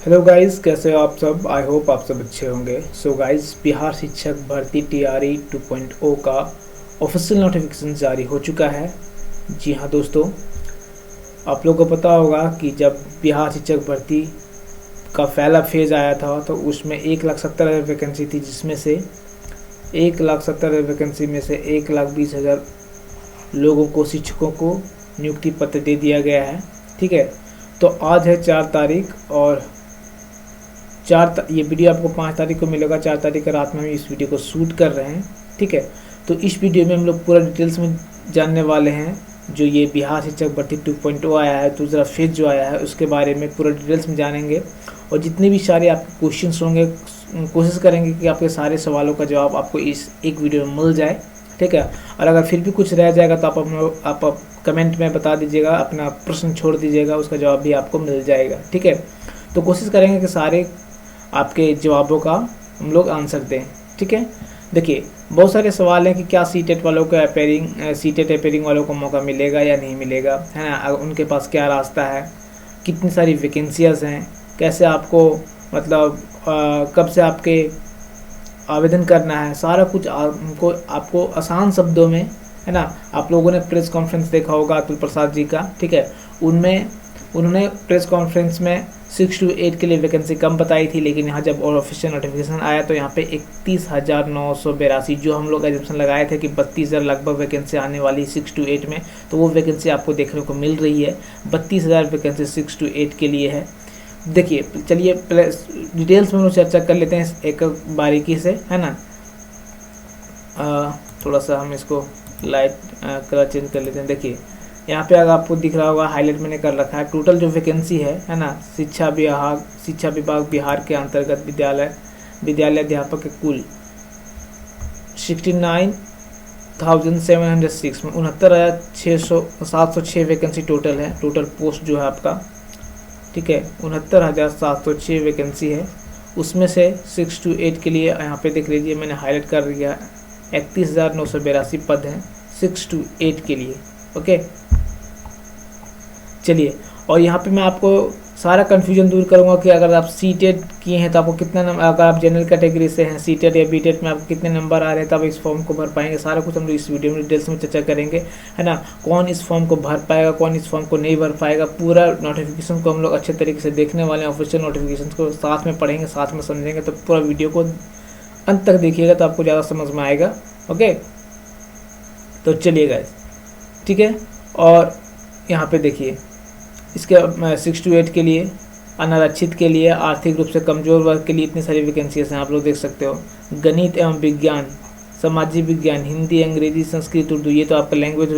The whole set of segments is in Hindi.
हेलो गाइस, कैसे हो आप सब। आई होप आप सब अच्छे होंगे। सो गाइस, बिहार शिक्षक भर्ती टीआरई 2.0 का ऑफिशियल नोटिफिकेशन जारी हो चुका है। जी हाँ दोस्तों, आप लोगों को पता होगा कि जब बिहार शिक्षक भर्ती का पहला फेज़ आया था तो उसमें 1,70,000 वैकेंसी थी, जिसमें से 1,70,000 वैकेंसी में से 1,20,000 लोगों को, शिक्षकों को नियुक्ति पत्र दे दिया गया है। ठीक है, तो आज है 4 तारीख और ये वीडियो आपको 5 तारीख को मिलेगा। 4 तारीख की रात में हम इस वीडियो को शूट कर रहे हैं। ठीक है, तो इस वीडियो में हम लोग पूरा डिटेल्स में जानने वाले हैं। जो ये बिहार शिक्षक भर्ती 2.0 आया है, दूसरा फेज जो आया है, उसके बारे में पूरा डिटेल्स में जानेंगे। और जितने भी सारे आपके क्वेश्चंस होंगे, कोशिश करेंगे कि आपके सारे सवालों का जवाब आपको इस एक वीडियो में मिल जाए। ठीक है, और अगर फिर भी कुछ रह जाएगा तो आप कमेंट में बता दीजिएगा, अपना प्रश्न छोड़ दीजिएगा, उसका जवाब भी आपको मिल जाएगा। ठीक है, तो कोशिश करेंगे कि सारे आपके जवाबों का हम लोग आंसर दें। ठीक है, देखिए बहुत सारे सवाल हैं कि क्या सीटेट वालों को सीटेट अपेयरिंग वालों को मौका मिलेगा या नहीं मिलेगा, है ना। उनके पास क्या रास्ता है, कितनी सारी वैकेंसीज हैं, कैसे आपको मतलब कब से आपके आवेदन करना है, सारा कुछ आपको आसान शब्दों में, है ना। आप लोगों ने प्रेस कॉन्फ्रेंस देखा होगा अतुल प्रसाद जी का। ठीक है, उनमें उन्होंने प्रेस कॉन्फ्रेंस में 6 to 8 के लिए वैकेंसी कम बताई थी, लेकिन यहाँ जब और ऑफिशियल नोटिफिकेशन आया तो यहाँ पे 31,982 जो हम लोग एजम्पशन लगाए थे कि 32,000 लगभग वैकेंसी आने वाली 6 to 8 में, तो वो वैकेंसी आपको देखने को मिल रही है। 32,000 वैकेंसी 6 to 8 के लिए है। देखिए चलिए डिटेल्स में हम लोग चर्चा कर लेते हैं एक बारीकी से, है ना। थोड़ा सा हम इसको लाइट कलर चेंज कर लेते हैं। देखिए यहाँ पे अगर आपको दिख रहा होगा, हाईलाइट मैंने कर रखा है। टोटल जो वैकेंसी है ना, शिक्षा विभाग बिहार के अंतर्गत विद्यालय अध्यापक के कुल 69,706 में 69,706 वैकेंसी टोटल है। टोटल पोस्ट जो है आपका, ठीक है, 69,706 वैकेंसी है। उसमें से 6 to 8 के लिए यहाँ पे देख लीजिए, मैंने हाईलाइट कर दिया, 31,982 पद हैं 6 to 8 के लिए। ओके, चलिए, और यहाँ पे मैं आपको सारा कन्फ्यूजन दूर करूँगा कि अगर आप सीटेट किए हैं तो आपको कितना नंबर, अगर आप जनरल कैटेगरी से हैं, सीटेट या बीटेट में आपको कितने नंबर आ रहे हैं तब इस फॉर्म को भर पाएंगे। सारा कुछ हम लोग इस वीडियो में डिटेल्स में चर्चा करेंगे, है ना। कौन इस फॉर्म को भर पाएगा, कौन इस फॉर्म को नहीं भर पाएगा, पूरा नोटिफिकेशन को हम लोग अच्छे तरीके से देखने वाले हैं। ऑफिशियल नोटिफिकेशन को साथ में पढ़ेंगे, साथ में समझेंगे, तो पूरा वीडियो को अंत तक देखिएगा तो आपको ज़्यादा समझ में आएगा। ओके, तो चलिए गाइस, ठीक है। और यहाँ पे देखिए, इसके 6 to 8 के लिए, अनारक्षित के लिए, आर्थिक रूप से कमज़ोर वर्ग के लिए इतनी सारी वैकेंसीज हैं, आप लोग देख सकते हो। गणित एवं विज्ञान, सामाजिक विज्ञान, हिंदी, अंग्रेजी, संस्कृत, उर्दू, ये तो आपका लैंग्वेज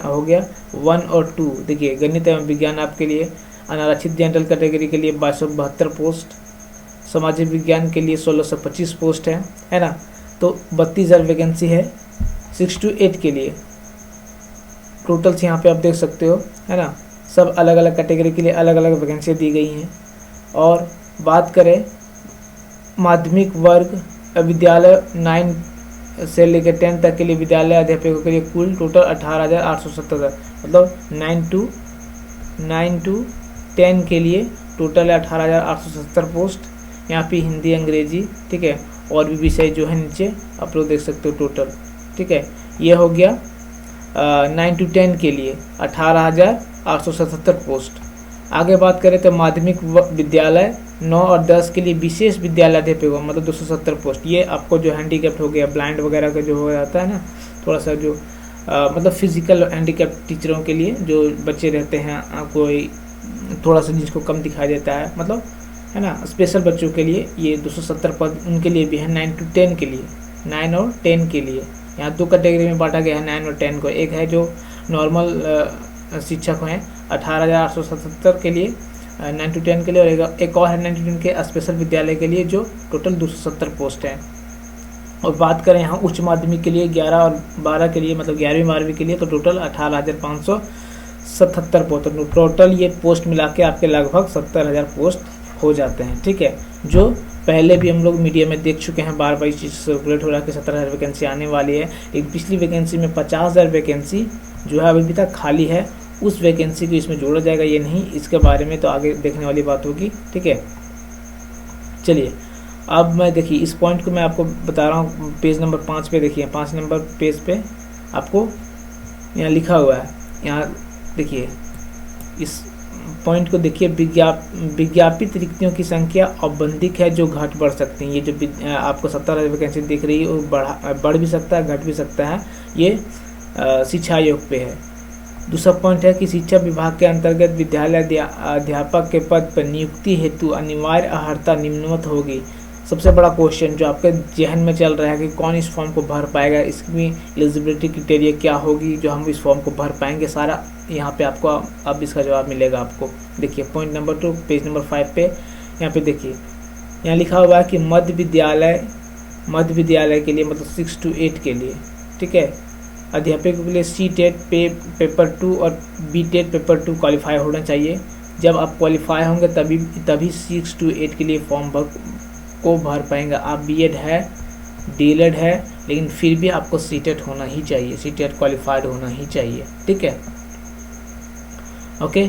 हो गया 1 और 2। देखिए गणित एवं विज्ञान आपके लिए, अनारक्षित जनरल कैटेगरी के लिए 2272 पोस्ट, सामाजिक विज्ञान के लिए 1625 पोस्ट है ना। तो 32,000 वैकेंसी है 6 to 8 के लिए। टोटल्स यहाँ पे आप देख सकते हो, है ना। सब अलग अलग कैटेगरी के लिए अलग अलग वैकेंसी दी गई हैं। और बात करें माध्यमिक वर्ग विद्यालय 9 से लेकर 10 तक के लिए विद्यालय अध्यापकों के लिए कुल टोटल 18,870, मतलब 9 to 10 के लिए टोटल है 18,870 पोस्ट। यहाँ पे हिंदी, अंग्रेजी, ठीक है, और भी विषय जो है नीचे आप लोग देख सकते हो टोटल। ठीक है, ये हो गया 9 to 10 के लिए 18,877 पोस्ट। आगे बात करें तो माध्यमिक विद्यालय 9 और 10 के लिए विशेष विद्यालय अध्यापकों, मतलब 270 पोस्ट। ये आपको जो हैंडीकैप्ड हो गया, ब्लाइंड वगैरह का जो हो जाता है ना, थोड़ा सा जो मतलब फिजिकल हैंडीकैप्ड टीचरों के लिए जो बच्चे रहते हैं, कोई थोड़ा सा जिसको कम दिखाई देता है, मतलब, है ना, स्पेशल बच्चों के लिए ये 270 पद उनके लिए भी है। 9 to 10 के लिए, 9 और 10 के लिए यहाँ 2 कैटेगरी में बांटा गया है 9 और 10 को। एक है जो नॉर्मल शिक्षक हैं 18,877 के लिए 9 to 10 के लिए, और एक और है 9 to 10 के स्पेशल विद्यालय के लिए जो टोटल 270 पोस्ट हैं। और बात करें यहाँ उच्च माध्यमिक के लिए 11 और 12 के लिए, मतलब 11वीं 12वीं के लिए, तो टोटल 18,577 पोस्ट। टोटल ये पोस्ट मिला के आपके लगभग 70,000 पोस्ट हो जाते हैं। ठीक है, जो पहले भी हम लोग मीडिया में देख चुके हैं, बार बार इस चीज़ सर्कुलेट हो रहा है कि 70,000 वैकेंसी आने वाली है। एक पिछली वैकेंसी में 50,000 वैकेंसी जो है अभी तक खाली है, उस वैकेंसी को इसमें जोड़ा जाएगा ये नहीं, इसके बारे में तो आगे देखने वाली बात होगी। ठीक है, चलिए अब मैं देखिए इस पॉइंट को मैं आपको बता रहा हूँ, पेज नंबर 5 पे देखिए, 5 नंबर पेज पे आपको यहाँ लिखा हुआ है, यहाँ देखिए इस पॉइंट को देखिए, विज्ञापित रिक्तियों की संख्या औबंधिक है जो घट बढ़ सकती है। ये जो आपको 70 वैकेंसी दिख रही है वो बढ़ भी सकता है, घट भी सकता है, ये शिक्षा आयोग पे है। दूसरा पॉइंट है कि शिक्षा विभाग के अंतर्गत विद्यालय अध्यापक के पद पर नियुक्ति हेतु अनिवार्य अर्हता निम्नवत होगी। सबसे बड़ा क्वेश्चन जो आपके जहन में चल रहा है कि कौन इस फॉर्म को भर पाएगा, इसकी एलिजिबिलिटी क्राइटेरिया क्या होगी जो हम इस फॉर्म को भर पाएंगे, सारा यहाँ पे आपको अब इसका जवाब मिलेगा आपको। देखिए पॉइंट नंबर 2 पेज नंबर 5 पे यहाँ पे देखिए, यहाँ लिखा हुआ है कि मध्य विद्यालय के लिए मतलब 6 to 8 के लिए, ठीक है, अध्यापकों के लिए C-TET पेपर 2 और B-TET पेपर 2 क्वालिफाई होना चाहिए। जब आप क्वालिफाई होंगे तभी 6 to 8 के लिए फॉर्म को भर पाएंगे। आप B.Ed है, D.Led है, लेकिन फिर भी आपको C-TET होना ही चाहिए, C-TET क्वालिफाइड होना ही चाहिए, ठीक है, ओके।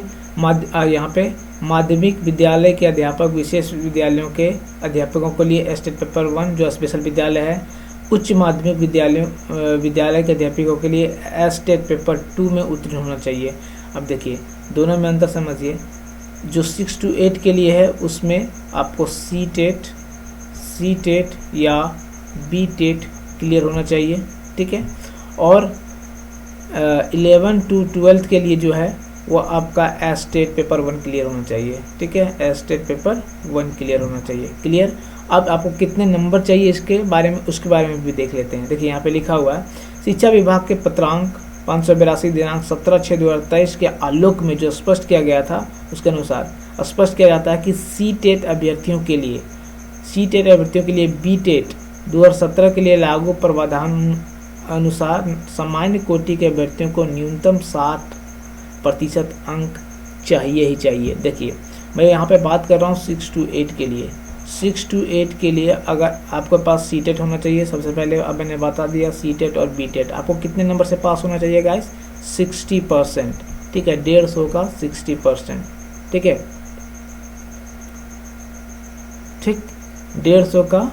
यहाँ पे माध्यमिक विद्यालय के अध्यापक विशेष विद्यालयों के अध्यापकों के लिए S-TET पेपर 1 जो स्पेशल विद्यालय है, उच्च माध्यमिक विद्यालय के अध्यापकों के लिए S-TET पेपर 2 में उत्तीर्ण होना चाहिए। अब देखिए दोनों में अंतर समझिए, जो 6 to 8 के लिए है उसमें आपको C-TET या B-TET क्लियर होना चाहिए, ठीक है, और 11 to 12 के लिए जो है वो आपका S-TET पेपर 1 क्लियर होना चाहिए, ठीक है, S-TET पेपर 1 क्लियर होना चाहिए, क्लियर। अब आपको कितने नंबर चाहिए उसके बारे में भी देख लेते हैं। देखिए यहाँ पे लिखा हुआ है, शिक्षा विभाग के पत्रांक 582 दिनांक 17/6/2023 के आलोक में जो स्पष्ट किया गया था उसके अनुसार स्पष्ट किया जाता है कि C-TET अभ्यर्थियों के लिए B-TET 2017 के लिए लागू प्रावधान अनुसार सामान्य कोटि के अभ्यर्थियों को न्यूनतम 60% अंक चाहिए ही चाहिए। देखिए मैं यहाँ पे बात कर रहा हूँ 6 to 8 के लिए। 6 to 8 के लिए अगर आपके पास C-TET होना चाहिए, सबसे पहले अब मैंने बता दिया C-TET और B-TET आपको कितने नंबर से पास होना चाहिए गाइस, 60%, ठीक है, 150 का 60%, ठीक है, ठीक, 150 का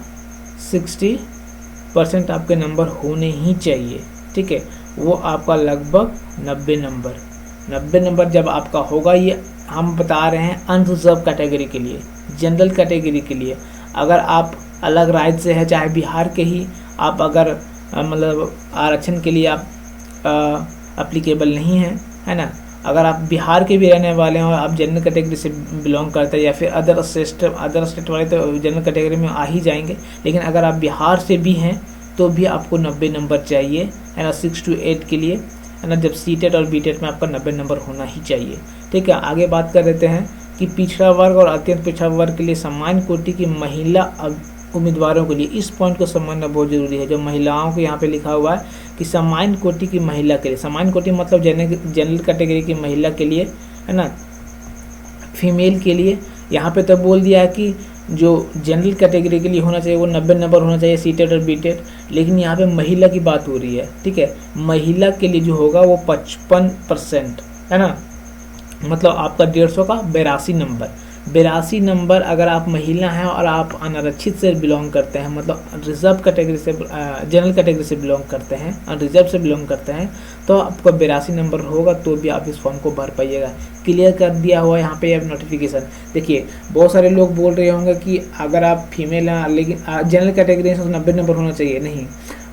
60% आपके नंबर होने ही चाहिए, ठीक है, वो आपका लगभग 90 नंबर जब आपका होगा, ये हम बता रहे हैं अनरिजर्व कैटेगरी के लिए, जनरल कैटेगरी के लिए। अगर आप अलग राज्य से है, चाहे बिहार के ही, आप अगर मतलब आरक्षण के लिए आप अप्लीकेबल नहीं है, है ना, अगर आप बिहार के भी रहने वाले हैं और आप जनरल कैटेगरी से बिलोंग करते हैं या फिर अदर स्टेट वाले तो जनरल कैटेगरी में आ ही जाएंगे, लेकिन अगर आप बिहार से भी हैं तो भी आपको 90 नंबर चाहिए, है ना, 6 to 8 के लिए, है ना, जब C-TET और B-TET में आपका 90 नंबर होना ही चाहिए, ठीक है। आगे बात कर लेते हैं कि पिछड़ा वर्ग और अत्यंत पिछड़ा वर्ग के लिए सामान्य कोटि की महिला उम्मीदवारों के लिए, इस पॉइंट को समझना बहुत जरूरी है। जो महिलाओं को यहाँ पे लिखा हुआ है कि सामान्य कोटि की महिला के लिए, सामान्य कोटि मतलब जनरल कैटेगरी की महिला के लिए, है ना, फीमेल के लिए, यहाँ पे तो बोल दिया है कि जो जनरल कैटेगरी के लिए होना चाहिए वो 90 नंबर होना चाहिए C-TET और B-TET, लेकिन यहाँ पे महिला की बात हो रही है, ठीक है, महिला के लिए जो होगा वो 55%, है ना, मतलब आपका 150 का 82 नंबर अगर आप महिला हैं और आप अनारक्षित से बिलोंग करते हैं, मतलब रिजर्व कैटेगरी से, जनरल कैटेगरी से बिलोंग करते हैं और रिजर्व से बिलोंग करते हैं, तो आपका 82 नंबर होगा तो भी आप इस फॉर्म को भर पाइएगा। क्लियर कर दिया हुआ है यहाँ पे अब नोटिफिकेशन। देखिए बहुत सारे लोग बोल रहे होंगे कि अगर आप फीमेल हैं लेकिन जनरल कैटेगरी से 90 नंबर होना चाहिए, नहीं,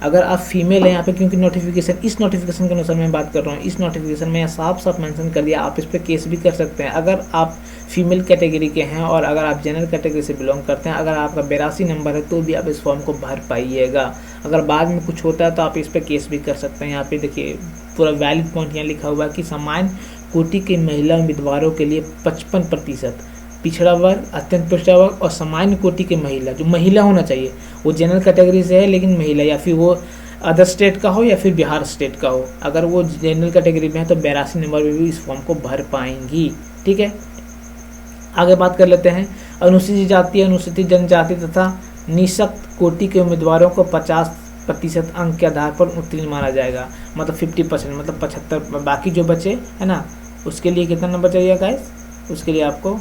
अगर आप फीमेल हैं यहाँ पे, क्योंकि नोटिफिकेशन, इस नोटिफिकेशन के अनुसार मैं बात कर रहा हूँ, इस नोटिफिकेशन में साफ मेंशन कर दिया, आप इस पर केस भी कर सकते हैं। अगर आप फीमेल कैटेगरी के हैं और अगर आप जनरल कैटेगरी से बिलोंग करते हैं, अगर आपका 82 नंबर है तो भी आप इस फॉर्म को भर पाइएगा। अगर बाद में कुछ होता है तो आप इस पर केस भी कर सकते हैं। यहाँ पे देखिए पूरा वैलिड पॉइंट यहाँ लिखा हुआ है कि सामान्य कोटि के महिला उम्मीदवारों के लिए 55%, पिछड़ा वर्ग, अत्यंत पिछड़ा वर्ग और सामान्य कोटि के महिला, जो महिला होना चाहिए वो जनरल कैटेगरी से है लेकिन महिला, या फिर वो अदर स्टेट का हो या फिर बिहार स्टेट का हो, अगर वो जनरल कैटेगरी में है तो 82 नंबर में भी इस फॉर्म को भर पाएंगी, ठीक है। आगे बात कर लेते हैं, अनुसूचित जाति, अनुसूचित जनजाति तथा निःशक्त कोटि के उम्मीदवारों को 50% अंक के आधार पर उत्तीर्ण माना जाएगा, मतलब 50%, मतलब 75। बाकी जो बचे है ना उसके लिए कितना नंबर चाहिए गाइस, उसके लिए आपको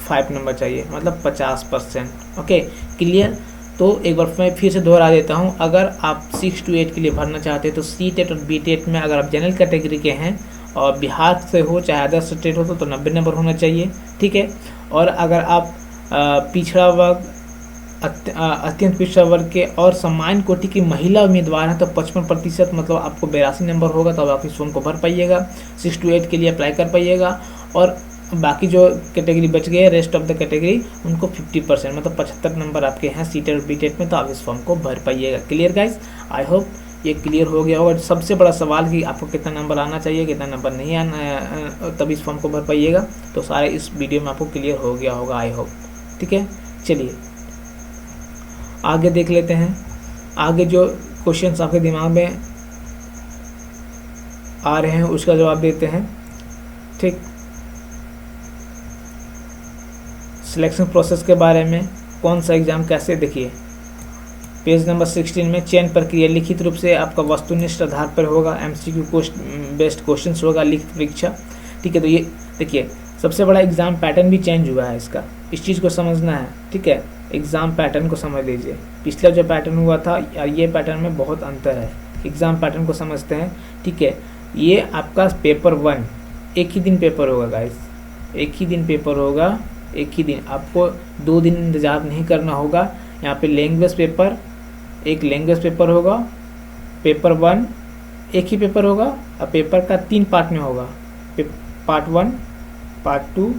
5 नंबर चाहिए, मतलब 50%। Okay, clear. तो एक बार मैं फिर से दोहरा देता हूँ, अगर आप 6 to 8 के लिए भरना चाहते हैं तो C-TET और B-TET में अगर आप जनरल कैटेगरी के हैं और बिहार से हो चाहे अदर स्टेट हो तो 90 नंबर होना चाहिए, ठीक है। और अगर आप पिछड़ा वर्ग, अत्यंत पिछड़ा वर्ग के और सामान्य कोटि की महिला उम्मीदवार हैं तो 55%, मतलब आपको 82 नंबर होगा, तब आप इस फॉर्म को भर पाइएगा, 6 to 8 के लिए अप्लाई कर पाइएगा। और बाकी जो कैटेगरी बच गए, रेस्ट ऑफ द कैटेगरी, उनको 50%, मतलब 75 नंबर आपके हैं C-TET और B-TET में, तो आप इस फॉर्म को भर पाइएगा। क्लियर गाइस, आई होप ये क्लियर हो गया होगा। सबसे बड़ा सवाल कि आपको कितना नंबर आना चाहिए, कितना नंबर नहीं आना, तब इस फॉर्म को भर पाइएगा, तो सारे इस वीडियो में आपको क्लियर हो गया होगा, आई होप। ठीक है, चलिए आगे देख लेते हैं। आगे जो क्वेश्चंस आपके दिमाग में आ रहे हैं उसका जवाब देते हैं। ठीक, सिलेक्शन प्रोसेस के बारे में, कौन सा एग्ज़ाम कैसे, देखिए पेज नंबर 16 में चयन प्रक्रिया लिखित रूप से आपका वस्तुनिष्ठ आधार पर होगा, MCQ बेस्ड क्वेश्चंस होगा, लिखित परीक्षा। ठीक है, तो ये देखिए सबसे बड़ा एग्ज़ाम पैटर्न भी चेंज हुआ है इसका, इस चीज़ को समझना है। ठीक है, एग्ज़ाम पैटर्न को समझ लीजिए, पिछला जो पैटर्न हुआ था और ये पैटर्न में बहुत अंतर है। एग्ज़ाम पैटर्न को समझते हैं। ठीक है, ये आपका पेपर 1 एक ही दिन पेपर होगा गाइस, एक ही दिन पेपर होगा, एक ही दिन, आपको 2 दिन इंतज़ार नहीं करना होगा। यहाँ पे लैंग्वेज पेपर, एक लैंग्वेज पेपर होगा, पेपर 1 एक ही पेपर होगा, और पेपर का 3 पार्ट में होगा, पार्ट 1, पार्ट 2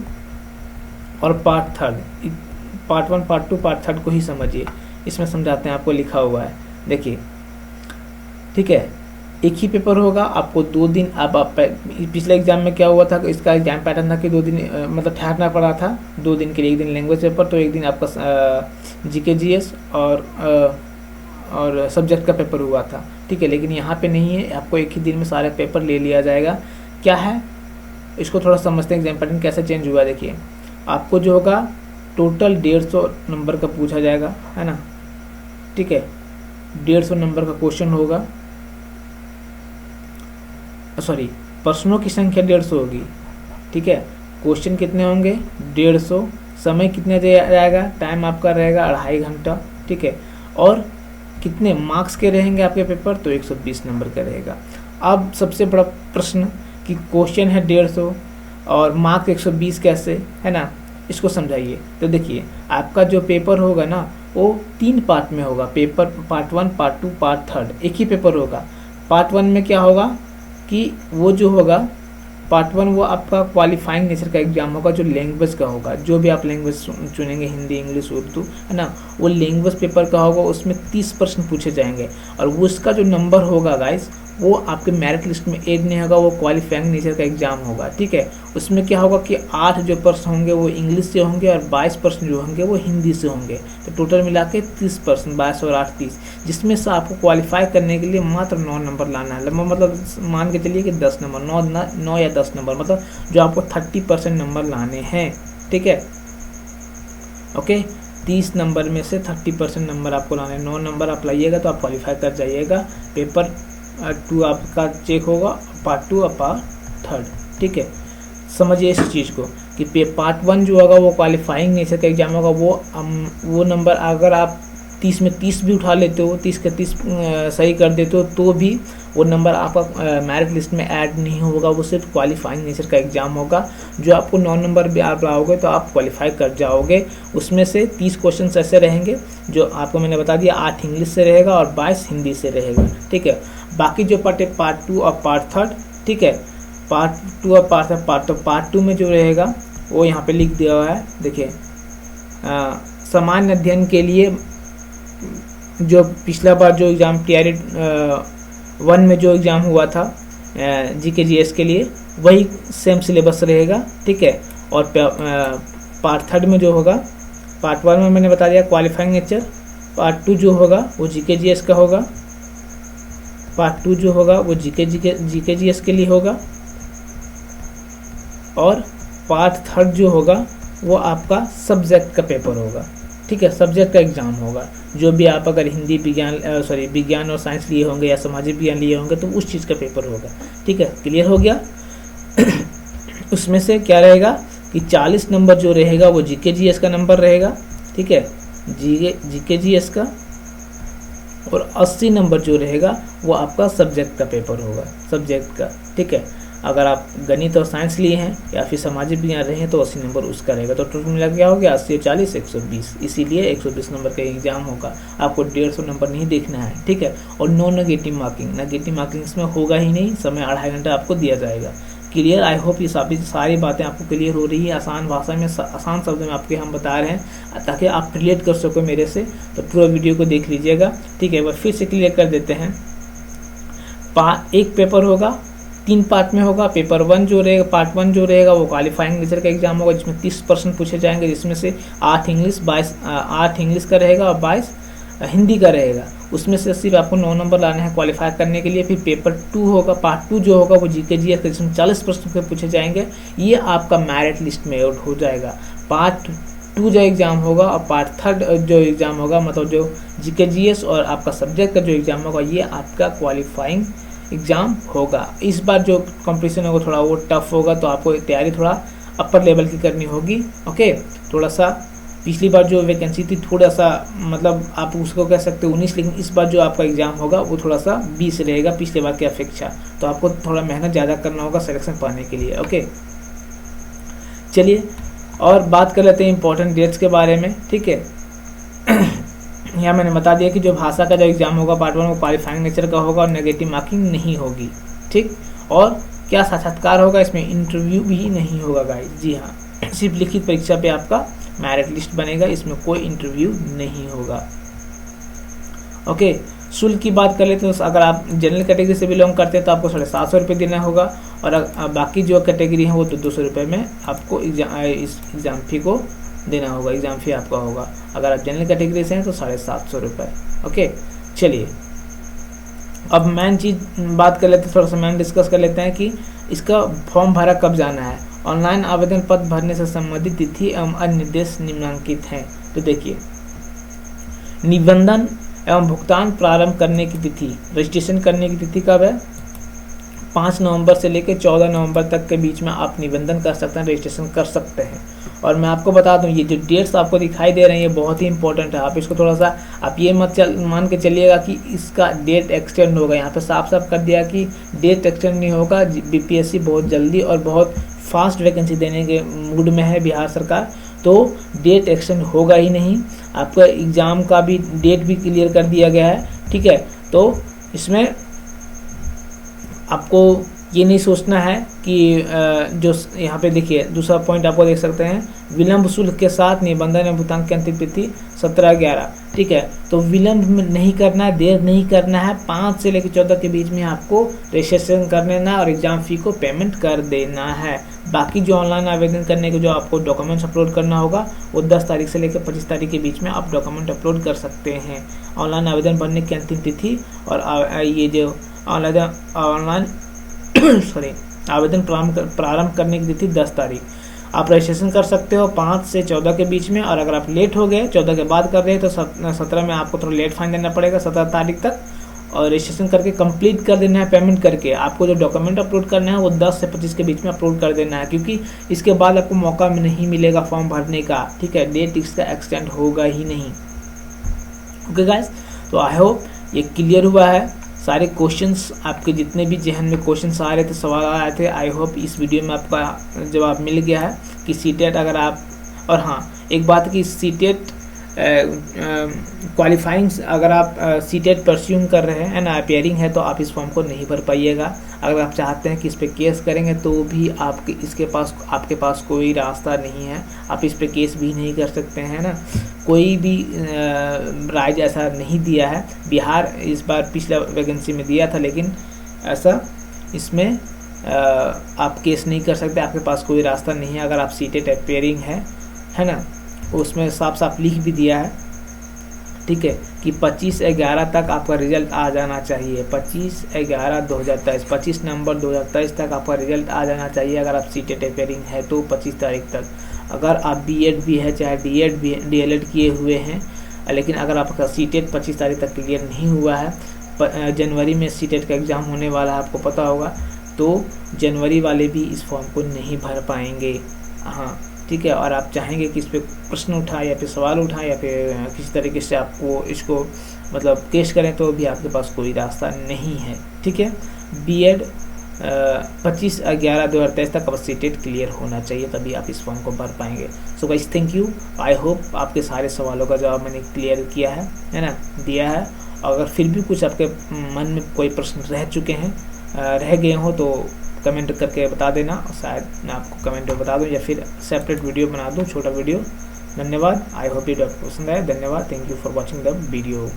और पार्ट 3। पार्ट 1, पार्ट 2, पार्ट 3 को ही समझिए, इसमें समझाते हैं, आपको लिखा हुआ है, देखिए। ठीक है, एक ही पेपर होगा, आपको 2 दिन, आप पिछले एग्जाम में क्या हुआ था, इसका एग्जाम पैटर्न था कि 2 दिन मतलब ठहरना पड़ा था 2 दिन के लिए, एक दिन लैंग्वेज पेपर तो एक दिन आपका GK GS और सब्जेक्ट का पेपर हुआ था। ठीक है, लेकिन यहाँ पे नहीं है, आपको एक ही दिन में सारे पेपर ले लिया जाएगा। क्या है, इसको थोड़ा समझते हैं एग्जाम पैटर्न कैसे चेंज हुआ। देखिए, आपको जो होगा टोटल 150 नंबर का पूछा जाएगा, है ना। ठीक है, 150 नंबर का क्वेश्चन होगा, सॉरी प्रश्नों की संख्या 150 होगी। ठीक है, क्वेश्चन कितने होंगे, 150, समय कितने जाएगा, टाइम आपका रहेगा 2.5 घंटा। ठीक है, और कितने मार्क्स के रहेंगे आपके पेपर, तो 120 नंबर का रहेगा। अब सबसे बड़ा प्रश्न कि क्वेश्चन है 150 और मार्क्स 120 कैसे, है ना, इसको समझाइए। तो देखिए, आपका जो पेपर होगा ना वो 3 पार्ट में होगा, पेपर पार्ट 1, पार्ट 2, पार्ट 3, एक ही पेपर होगा। पार्ट 1 में क्या होगा कि वो जो होगा पार्ट 1 वो आपका क्वालिफाइंग नेचर का एग्जाम होगा, जो लैंग्वेज का होगा, जो भी आप लैंग्वेज चुनेंगे, हिंदी, इंग्लिश, उर्दू, है ना, वो लैंग्वेज पेपर का होगा। उसमें 30 प्रश्न पूछे जाएंगे और वो उसका जो नंबर होगा गाइस, वो आपके मेरिट लिस्ट में ऐड नहीं होगा, वो क्वालिफाइंग नेचर का एग्जाम होगा। ठीक है, उसमें क्या होगा कि 8 जो प्रश्न होंगे वो इंग्लिश से होंगे और 22 प्रश्न जो होंगे वो हिंदी से होंगे, तो टोटल मिला के 30 प्रश्न, 22 और 8 30, जिसमें से आपको क्वालिफाई करने के लिए मात्र 9 नंबर लाना है। मतलब मान के चलिए कि 10 नंबर, 9 या 10 नंबर, मतलब जो आपको 30% नंबर लाने हैं। ठीक है, ओके, 30 नंबर में से 30% नंबर आपको लाने, 9 नंबर आप लाइएगा तो आप क्वालिफाई कर जाइएगा। पेपर 2 आपका चेक होगा, पार्ट 2 और पार्ट 3। ठीक है, समझिए इस चीज़ को कि पार्ट 1 जो होगा वो क्वालिफाइंग नेचर का एग्जाम होगा, वो नंबर अगर आप 30 में 30 भी उठा लेते हो, 30 के 30 सही कर देते हो, तो भी वो नंबर आपका मेरिट लिस्ट में ऐड नहीं होगा, वो सिर्फ क्वालिफाइंग नेचर का एग्जाम होगा। जो आपको 9 नंबर भी आप लाओगे तो आप क्वालिफाई कर जाओगे। उसमें से 30 क्वेश्चन ऐसे रहेंगे जो आपको मैंने बता दिया, 8 इंग्लिश से रहेगा और 22 हिंदी से रहेगा। ठीक है, बाकी जो पार्ट है पार्ट 2 और पार्ट 3। ठीक है, पार्ट 2 और पार्ट 2 में जो रहेगा वो यहाँ पे लिख दिया हुआ है, देखिए। सामान्य अध्ययन के लिए जो पिछला बार जो एग्ज़ाम TRE 1 में जो एग्ज़ाम हुआ था GK GS के लिए, वही सेम सिलेबस रहेगा। ठीक है, और पार्ट 3 में जो होगा, पार्ट 1 में मैंने बता दिया क्वालिफाइंग नेचर, पार्ट 2 जो होगा वो GK GS का होगा, पार्ट 2 जो होगा वो GK GS के लिए होगा, और पार्ट 3 जो होगा वो आपका सब्जेक्ट का पेपर होगा। ठीक है, सब्जेक्ट का एग्जाम होगा, जो भी आप अगर हिंदी विज्ञान और साइंस लिए होंगे या सामाजिक विज्ञान लिए होंगे तो उस चीज़ का पेपर होगा। ठीक है, क्लियर हो गया। उसमें से क्या रहेगा, कि 40 नंबर जो रहेगा वो जीके जीएस का नंबर रहेगा, ठीक है, जीके जीएस का, और 80 नंबर जो रहेगा वो आपका सब्जेक्ट का पेपर होगा, सब्जेक्ट का, ठीक है। अगर आप गणित और साइंस लिए हैं या फिर सामाजिक विज्ञान रहे हैं तो 80 नंबर उसका रहेगा। तो टोटल मिला क्या हो गया 80 और 40 120, इसीलिए 120 नंबर का एग्जाम होगा। आपको 150 नंबर नहीं देखना है, ठीक है। और no negative marking, negative marking इसमें होगा ही नहीं, समय 2.5 घंटा आपको दिया जाएगा। क्लियर, आई होप ये सारी बातें आपको क्लियर हो रही है। आसान भाषा में, आसान शब्द में आपके हम बता रहे हैं ताकि आप रिलेट कर सको मेरे से। तो पूरा वीडियो को देख लीजिएगा, ठीक है। वह फिर से क्लियर कर देते हैं। एक पेपर होगा, 3 पार्ट में होगा। पेपर 1 जो रहेगा, पार्ट 1 जो रहेगा वो क्वालिफाइंग नेचर का एग्जाम होगा, जिसमें 30% पूछे जाएंगे, जिसमें से 8 इंग्लिश का रहेगा और 22 हिंदी का रहेगा। उसमें से सिर्फ आपको 9 नंबर लाने हैं क्वालिफाई करने के लिए। फिर पेपर 2 होगा, पार्ट 2 जो होगा वो जीके जीएस का, जिसमें 40% के पूछे जाएंगे। ये आपका मेरिट लिस्ट में ऐड हो जाएगा। पार्ट 2 जो एग्ज़ाम होगा और पार्ट 3 जो एग्ज़ाम होगा, मतलब जो जीके जीएस और आपका सब्जेक्ट का जो एग्ज़ाम होगा, ये आपका क्वालिफाइंग एग्ज़ाम होगा। इस बार जो कंपटीशन होगा थोड़ा वो टफ होगा, तो आपको तैयारी थोड़ा अपर लेवल की करनी होगी, ओके। थोड़ा सा पिछली बार जो वैकेंसी थी थोड़ा सा, मतलब आप उसको कह सकते हो 19, लेकिन इस बार जो आपका एग्ज़ाम होगा वो थोड़ा सा 20 रहेगा पिछले बार की अपेक्षा। तो आपको थोड़ा मेहनत ज़्यादा करना होगा सिलेक्शन पाने के लिए, ओके। चलिए और बात कर लेते हैं इंपॉर्टेंट डेट्स के बारे में, ठीक है। यहाँ मैंने बता दिया कि जो भाषा का जो एग्ज़ाम होगा पार्ट 1 वो क्वालिफाइंग नेचर का होगा और नेगेटिव मार्किंग नहीं होगी, ठीक। और क्या साक्षात्कार होगा, इसमें इंटरव्यू भी नहीं होगा गाइस, जी हाँ, सिर्फ लिखित परीक्षा पे आपका मेरिट लिस्ट बनेगा, इसमें कोई इंटरव्यू नहीं होगा, ओके। शुल्क की बात कर लेते हैं तो अगर आप जनरल कैटेगरी से बिलोंग करते हैं तो आपको 750 रुपये देना होगा, और बाकी जो कैटेगरी है वो तो 200 रुपये में आपको एग्ज़ाम फी को देना होगा, एग्ज़ाम फी आपका होगा। अगर आप जनरल कैटेगरी से हैं तो 750 रुपये, ओके। चलिए अब मेन चीज़ बात कर लेते हैं, थोड़ा सा मेन डिस्कस कर लेते हैं कि इसका फॉर्म भरा कब जाना है। ऑनलाइन आवेदन पत्र भरने से संबंधित तिथि एवं अन्य निर्देश निम्नलिखित हैं। तो देखिए, निबंधन एवं भुगतान प्रारंभ करने की तिथि, रजिस्ट्रेशन करने की तिथि कब है, 5 नवंबर से लेकर 14 नवंबर तक के बीच में आप निबंधन कर सकते हैं, रजिस्ट्रेशन कर सकते हैं। और मैं आपको बता दूं, ये जो डेट्स आपको दिखाई दे रहे हैं ये बहुत ही इंपॉर्टेंट है। आप इसको थोड़ा सा आप ये मत मान के चलिएगा कि इसका डेट एक्सटेंड होगा। यहाँ पे साफ साफ कर दिया कि डेट एक्सटेंड नहीं होगा। बीपीएससी बहुत जल्दी और बहुत फास्ट वैकेंसी देने के मूड में है बिहार सरकार, तो डेट एक्सटेंड होगा ही नहीं। आपका एग्ज़ाम का भी डेट भी क्लियर कर दिया गया है, ठीक है। तो इसमें आपको ये नहीं सोचना है कि जो यहाँ पे देखिए दूसरा पॉइंट आपको देख सकते हैं, विलंब शुल्क के साथ निबंधन एवं भुगतान की अंतिम तिथि 17/11, ठीक है। तो विलंब नहीं करना है, देर नहीं करना है, 5 से लेकर 14 के बीच में आपको रजिस्ट्रेशन कर लेना है और एग्ज़ाम फी को पेमेंट कर देना है। बाकी जो ऑनलाइन आवेदन करने के जो आपको डॉक्यूमेंट्स अपलोड करना होगा वो 10 तारीख से लेकर 25 तारीख के बीच में आप डॉक्यूमेंट अपलोड कर सकते हैं। ऑनलाइन आवेदन भरने की अंतिम तिथि और ये जो ऑनलाइन आवेदन प्रारंभ करने की तिथि 10 तारीख। आप रजिस्ट्रेशन कर सकते हो 5 से 14 के बीच में, और अगर आप लेट हो गए 14 के बाद कर रहे हैं तो 17 में आपको थोड़ा लेट फाइन देना पड़ेगा 17 तारीख तक, और रजिस्ट्रेशन करके कंप्लीट कर देना है पेमेंट करके। आपको जो डॉक्यूमेंट अपलोड करना है वो 10 से 25 के बीच में अपलोड कर देना है, क्योंकि इसके बाद आपको मौका नहीं मिलेगा फॉर्म भरने का, ठीक है। डेट इसका एक्सटेंड होगा ही नहीं, ओके गाइस। तो आई होप ये क्लियर हुआ है। सारे क्वेश्चंस आपके जितने भी जहन में क्वेश्चंस आ रहे थे, सवाल आ रहे थे, आई होप इस वीडियो में आपका जवाब मिल गया है कि सीटेट अगर आप, और हाँ एक बात कि सीटेट क्वालिफाइंग अगर आप सीटेट परस्यूम कर रहे हैं एंड अपेयरिंग है तो आप इस फॉर्म को नहीं भर पाइएगा। अगर आप चाहते हैं कि इस पर केस करेंगे तो भी आपके पास कोई रास्ता नहीं है, आप इस पर केस भी नहीं कर सकते हैं ना। कोई भी राज्य ऐसा नहीं दिया है। बिहार इस बार पिछला वैकेंसी में दिया था, लेकिन ऐसा इसमें आप केस नहीं कर सकते, आपके पास कोई रास्ता नहीं है। अगर आप सीटेट अपेयरिंग है ना, उसमें साफ साफ लिख भी दिया है, ठीक है, कि 25/11 तक आपका रिजल्ट आ जाना चाहिए। 25/11/2023, 25 नवंबर 2023 तक आपका रिजल्ट आ जाना चाहिए। अगर आप सीटेट अपेयरिंग है तो 25 तारीख तक। अगर आप बीएड भी है, चाहे डीएलएड किए हुए हैं, लेकिन अगर आपका सीटेट 25 तारीख तक क्लियर नहीं हुआ है, जनवरी में सीटेट का एग्ज़ाम होने वाला है, आपको पता होगा, तो जनवरी वाले भी इस फॉर्म को नहीं भर पाएंगे, हाँ ठीक है, और आप चाहेंगे कि इस पर प्रश्न उठाएं या फिर सवाल उठाएं या फिर किसी तरीके से आपको इसको मतलब पेश करें, तो भी आपके पास कोई रास्ता नहीं है। ठीक है, बीएड 25/11/2023 तक बस सीटेट क्लियर होना चाहिए, तभी आप इस फॉर्म को भर पाएंगे। So guys thank you, I hope आपके सारे सवालों का जवाब मैंने क्लियर किया है ना, दिया है। अगर फिर भी कुछ आपके मन में कोई प्रश्न रह चुके हैं, रह गए हो, तो कमेंट करके बता देना, शायद मैं आपको कमेंट में बता दूं या फिर सेपरेट वीडियो बना दूं, छोटा वीडियो। धन्यवाद, आई होप वीडियो आपको पसंद आया। धन्यवाद, thank you for watching the video.